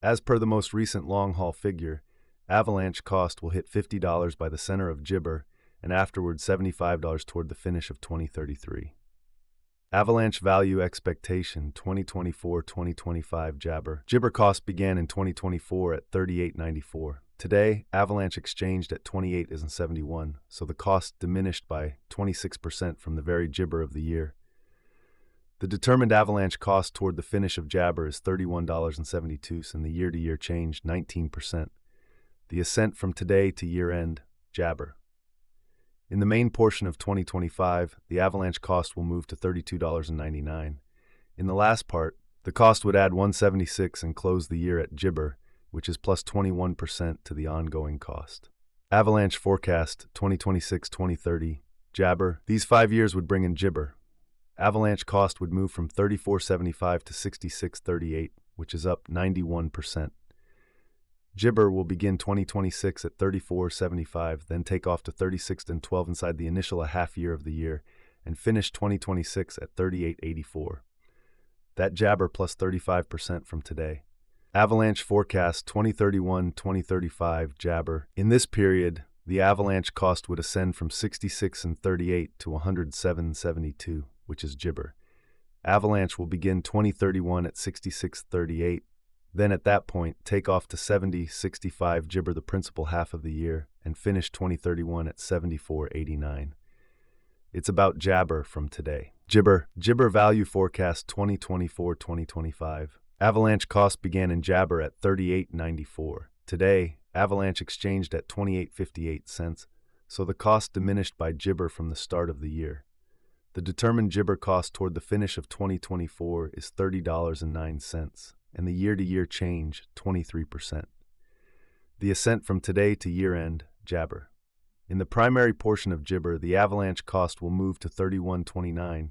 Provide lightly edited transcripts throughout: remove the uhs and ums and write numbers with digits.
As per the most recent long-haul figure, Avalanche cost will hit $50 by the center of Gibber and afterward $75 toward the finish of 2033. Avalanche value expectation 2024-2025 Jabber. Gibber cost began in 2024 at $38.94. Today, Avalanche exchanged at $28.71, so the cost diminished by 26% from the very Gibber of the year. The determined Avalanche cost toward the finish of Jabber is $31.72, and the year-to-year change 19%. The ascent from today to year-end, Jabber. In the main portion of 2025, the Avalanche cost will move to $32.99. In the last part, the cost would add $176 and close the year at Gibber, which is plus 21% to the ongoing cost. Avalanche forecast 2026-2030, Jabber. These 5 years would bring in Gibber. Avalanche cost would move from $34.75 to $66.38, which is up 91%. Gibber will begin 2026 at $34.75, then take off to $36.12 inside the initial half year of the year, and finish 2026 at $38.84. That Jabber plus 35% from today. Avalanche forecast 2031-2035 Jabber. In this period, the Avalanche cost would ascend from $66.38 to $107.72, which is Gibber. Avalanche will begin 2031 at $66.38. Then at that point, take off to $70.65 Gibber the principal half of the year, and finish 2031 at $74.89. It's about Jabber from today. Gibber value forecast 2024-2025. Avalanche cost began in Jabber at $38.94. Today, Avalanche exchanged at $28.58, so the cost diminished by Gibber from the start of the year. The determined Gibber cost toward the finish of 2024 is $30.09. And the year-to-year change, 23%. The ascent from today to year-end, Jabber. In the primary portion of Gibber, the Avalanche cost will move to $31.29.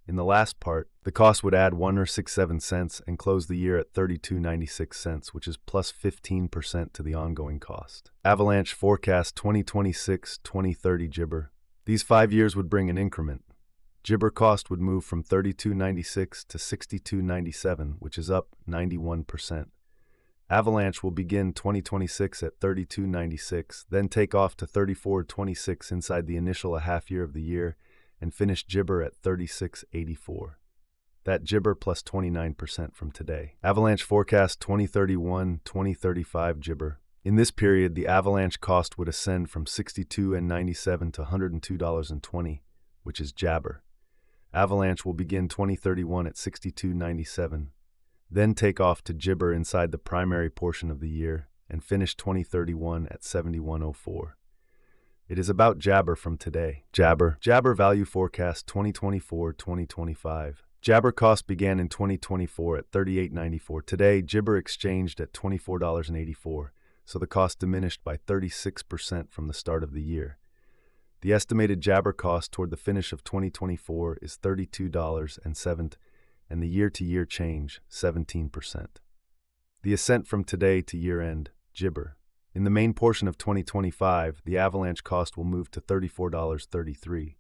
In the last part, the cost would add $1.67 and close the year at $32.96, which is plus 15% to the ongoing cost. Avalanche forecast 2026-2030 Gibber. These 5 years would bring an increment. Gibber cost would move from $32.96 to $62.97, which is up 91%. Avalanche will begin 2026 at $32.96, then take off to $34.26 inside the initial half year of the year, and finish Gibber at $36.84. That Gibber plus 29% from today. Avalanche forecast 2031-2035 Gibber. In this period, the Avalanche cost would ascend from $62.97 to $102.20, which is Jabber. Avalanche will begin 2031 at $62.97, then take off to Gibber inside the primary portion of the year, and finish 2031 at $71.04. It is about Jabber from today. Jabber value forecast 2024-2025. Jabber cost began in 2024 at $38.94. Today, Gibber exchanged at $24.84, so the cost diminished by 36% from the start of the year. The estimated Jabber cost toward the finish of 2024 is $32.07, and the year-to-year change, 17%. The ascent from today to year-end, Gibber. In the main portion of 2025, the Avalanche cost will move to $34.33.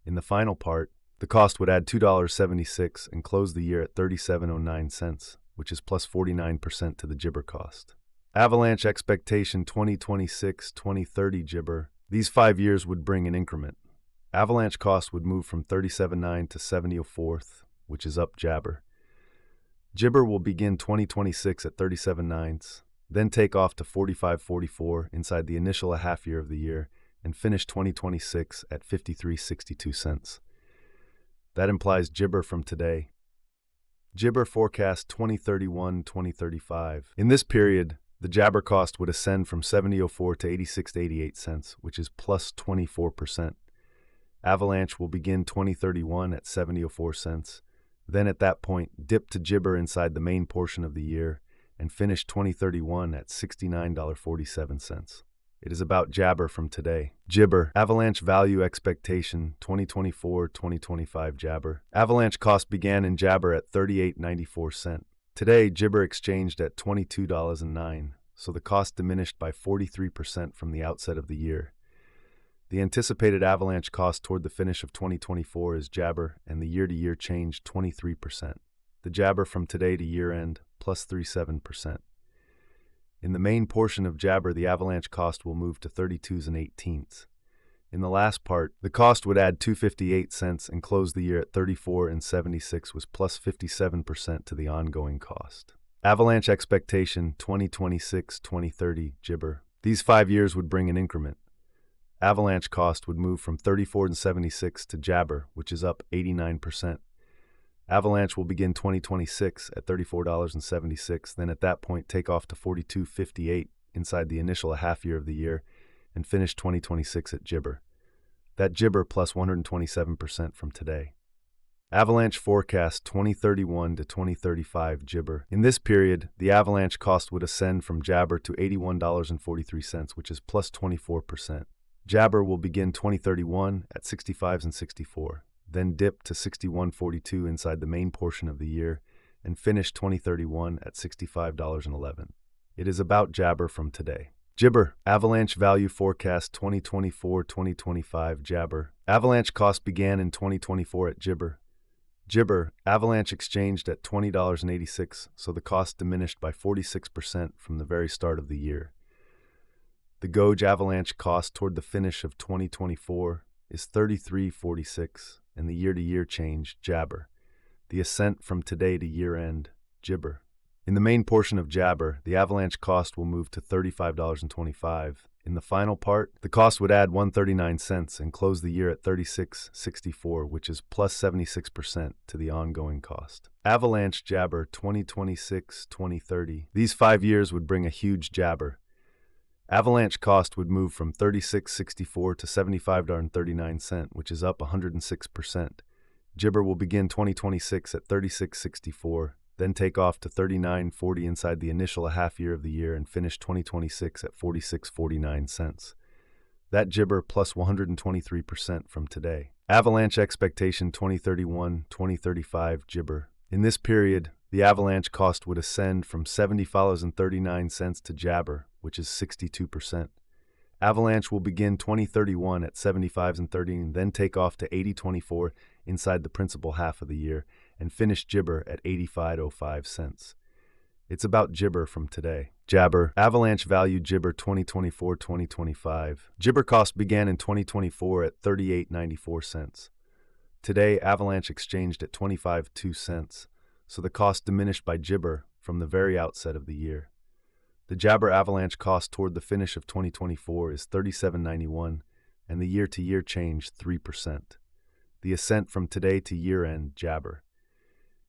In the final part, the cost would add $2.76 and close the year at $37.09, which is plus 49% to the Gibber cost. Avalanche expectation 2026-2030 Gibber. These 5 years would bring an increment. Avalanche cost would move from $37.09 to $70.04, which is up Jabber. Gibber will begin 2026 at $37.09, then take off to $45.44 inside the initial half year of the year, and finish 2026 at $53.62. That implies Gibber from today. Gibber forecast 2031-2035. In this period, the Jabber cost would ascend from $70.04 to $86.88, which is plus 24%. Avalanche will begin 2031 at $70.04, then at that point dip to Gibber inside the main portion of the year, and finish 2031 at $69.47. It is about Jabber from today. Gibber. Avalanche value expectation 2024-2025 Jabber. Avalanche cost began in Jabber at $38.94. Today, Gibber exchanged at $22.09, so the cost diminished by 43% from the outset of the year. The anticipated Avalanche cost toward the finish of 2024 is Jabber, and the year-to-year change 23%. The Jabber from today to year-end, plus 37%. In the main portion of Jabber, the Avalanche cost will move to 32s and 18ths. In the last part, the cost would add 258 cents and close the year at 34 and 76, was plus 57% to the ongoing cost. Avalanche expectation 2026-2030 Jibber. These 5 years would bring an increment. Avalanche cost would move from 34 and 76 to Jabber, which is up 89%. Avalanche will begin 2026 at $34.76, then at that point take off to $42.58 inside the initial half year of the year, and finish 2026 at Jibber. That Jibber plus 127% from today. Avalanche forecast 2031 to 2035 Jibber. In this period, the Avalanche cost would ascend from Jabber to $81.43, which is plus 24%. Jabber will begin 2031 at 65s and 64. Then dip to 61.42 inside the main portion of the year, and finish 2031 at $65.11. It is about Jabber from today. Jibber, Avalanche value forecast 2024-2025 Jabber. Avalanche cost began in 2024 at Jibber. Jibber, Avalanche exchanged at $20.86, so the cost diminished by 46% from the very start of the year. The Goj Avalanche cost toward the finish of 2024 is $33.46, and the year-to-year change, Jabber. The ascent from today to year-end, Jibber. In the main portion of Jabber, the Avalanche cost will move to $35.25. In the final part, the cost would add 139 cents and close the year at $36.64, which is plus 76% to the ongoing cost. Avalanche Jabber 2026-2030. These 5 years would bring a huge Jabber. Avalanche cost would move from $36.64 to $75.39, which is up 106%. Jibber will begin 2026 at $36.64, then take off to $39.40 inside the initial half year of the year and finish 2026 at $46.49. That Jibber plus 123% from today. Avalanche expectation 2031-2035 Jibber. In this period, the Avalanche cost would ascend from $70.39 to Jabber, which is 62%. Avalanche will begin 2031 at 75s and 30 and then take off to 80.24 inside the principal half of the year and finish Jibber at 85.05 cents. It's about Jibber from today. Jabber, Avalanche value Jibber 2024-2025. Jibber cost began in 2024 at 38.94 cents. Today, Avalanche exchanged at 25.2 cents, so the cost diminished by Jibber from the very outset of the year. The Jabber Avalanche cost toward the finish of 2024 is $37.91, and the year-to-year change 3%. The ascent from today to year-end, Jabber.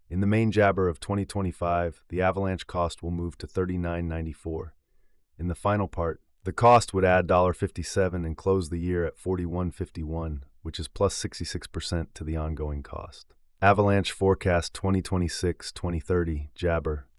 In the main Jabber of 2025, the Avalanche cost will move to $39.94. In the final part, the cost would add $1.57 and close the year at $41.51, which is plus 66% to the ongoing cost. Avalanche forecast 2026-2030, Jabber.